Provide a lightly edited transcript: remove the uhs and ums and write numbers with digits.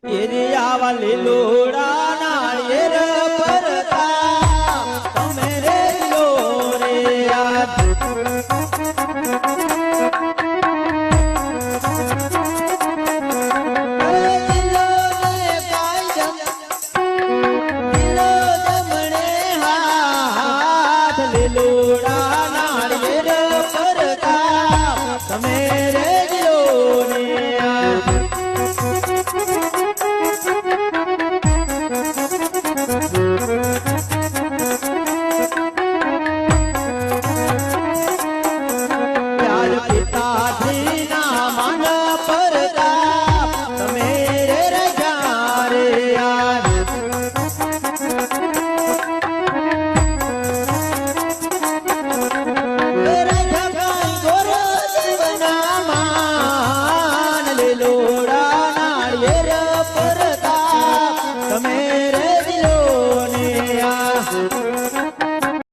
area Liloda નાળિયેર પરતા તમે રે લો રે લીલોડા નાળિયેર પરતા તમે રે લો રે તમે રે દિલો ને આ